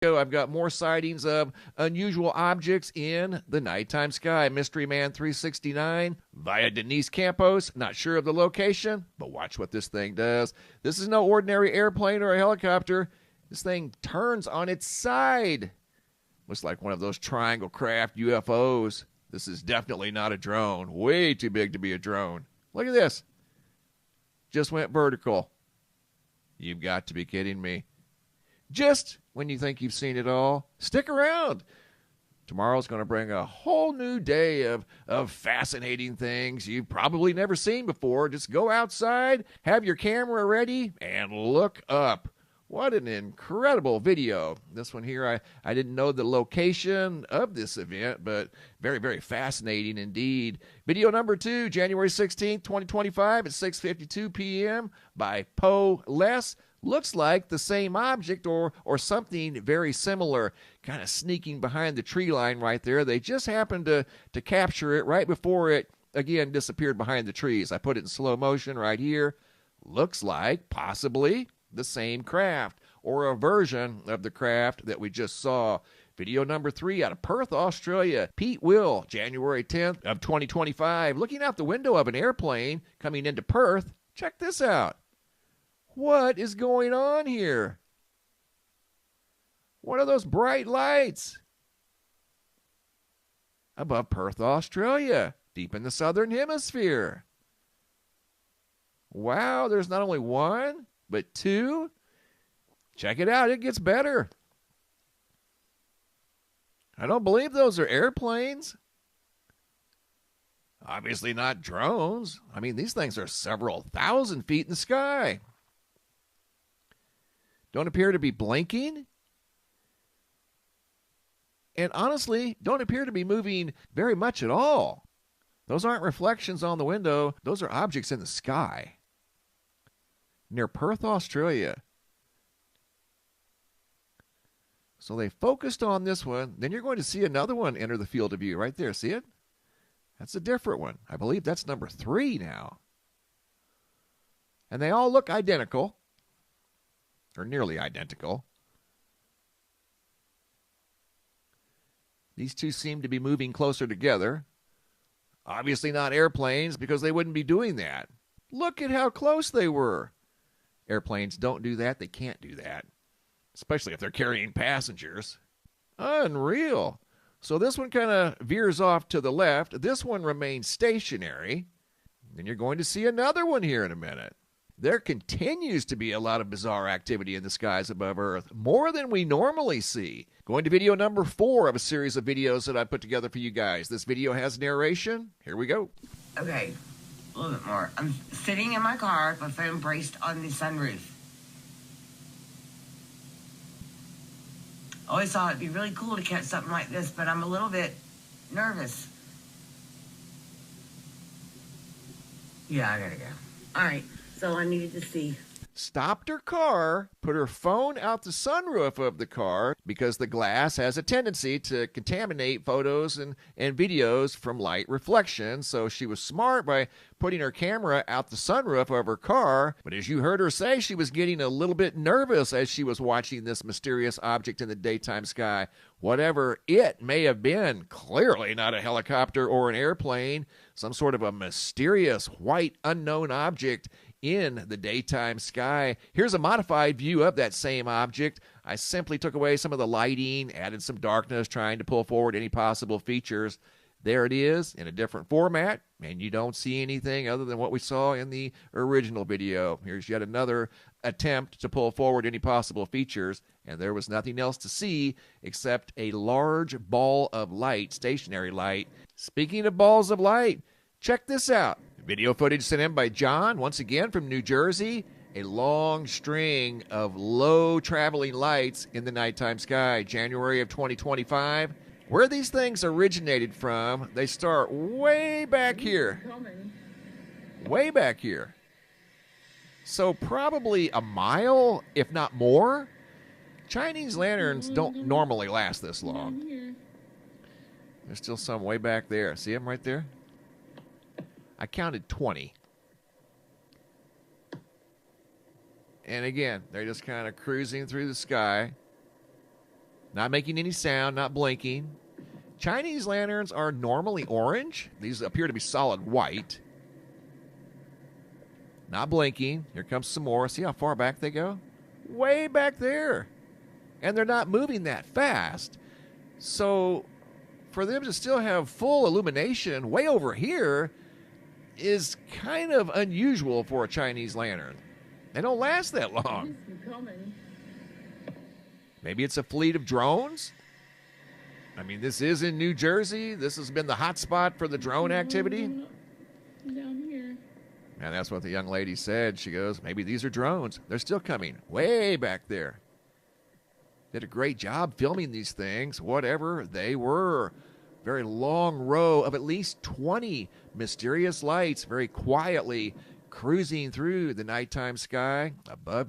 I've got more sightings of unusual objects in the nighttime sky. Mystery Man 369 via Denise Campos. Not sure of the location, but watch what this thing does. This is no ordinary airplane or a helicopter. This thing turns on its side. Looks like one of those triangle craft UFOs. This is definitely not a drone. Way too big to be a drone. Look at this. Just went vertical. You've got to be kidding me. Just when you think you've seen it all, stick around. Tomorrow's going to bring a whole new day of fascinating things you've probably never seen before. Just go outside, have your camera ready, and look up. What an incredible video. This one here, I didn't know the location of this event, but very, very fascinating indeed. Video number 2, January 16th, 2025 at 6:52 p.m. by Poe Less. Looks like the same object or something very similar, kind of sneaking behind the tree line right there. They just happened to capture it right before it, again, disappeared behind the trees. I put it in slow motion right here. Looks like possibly the same craft or a version of the craft that we just saw. Video number 3 out of Perth, Australia. Pete Will, January 10th of 2025. Looking out the window of an airplane coming into Perth. Check this out. What is going on here? What are those bright lights? Above Perth, Australia, deep in the southern hemisphere. Wow, there's not only one, but 2. Check it out, it gets better. I don't believe those are airplanes. Obviously not drones. I mean, these things are several thousand feet in the sky. Don't appear to be blinking. And honestly, don't appear to be moving very much at all. Those aren't reflections on the window. Those are objects in the sky. Near Perth, Australia. So they focused on this one. Then you're going to see another one enter the field of view right there. See it? That's a different one. I believe that's number 3 now. And they all look identical. Or nearly identical. These two seem to be moving closer together. Obviously not airplanes because they wouldn't be doing that. Look at how close they were. Airplanes don't do that. They can't do that. Especially if they're carrying passengers. Unreal. So this one kind of veers off to the left. This one remains stationary. And you're going to see another one here in a minute. There continues to be a lot of bizarre activity in the skies above Earth, more than we normally see. Going to video number 4 of a series of videos that I put together for you guys. This video has narration. Here we go. Okay, a little bit more. I'm sitting in my car with my phone braced on the sunroof. I always thought it'd be really cool to catch something like this, but I'm a little bit nervous. Yeah, I gotta go. All right. So I needed to see. Stopped her car, put her phone out the sunroof of the car because the glass has a tendency to contaminate photos and videos from light reflection. So she was smart by putting her camera out the sunroof of her car. But as you heard her say, she was getting a little bit nervous as she was watching this mysterious object in the daytime sky. Whatever it may have been, clearly not a helicopter or an airplane, some sort of a mysterious white unknown object in the daytime sky. Here's a modified view of that same object. I simply took away some of the lighting, added some darkness, trying to pull forward any possible features. There it is in a different format, and you don't see anything other than what we saw in the original video. Here's yet another attempt to pull forward any possible features, and there was nothing else to see except a large ball of light, stationary light. Speaking of balls of light, check this out. Video footage sent in by John, once again from New Jersey. A long string of low traveling lights in the nighttime sky, January of 2025. Where these things originated from, they start way back here. Way back here. So probably a mile, if not more. Chinese lanterns don't normally last this long. There's still some way back there. See them right there? I counted 20. And again, they're just kind of cruising through the sky. Not making any sound, not blinking. Chinese lanterns are normally orange. These appear to be solid white. Not blinking. Here comes some more. See how far back they go? Way back there. And they're not moving that fast. So for them to still have full illumination way over here is kind of unusual for a Chinese lantern. They don't last that long. Maybe it's a fleet of drones? I mean, this is in New Jersey. This has been the hot spot for the drone activity. Down here. And that's what the young lady said. She goes, maybe these are drones. They're still coming way back there. Did a great job filming these things, whatever they were. Very long row of at least 20 mysterious lights very quietly cruising through the nighttime sky above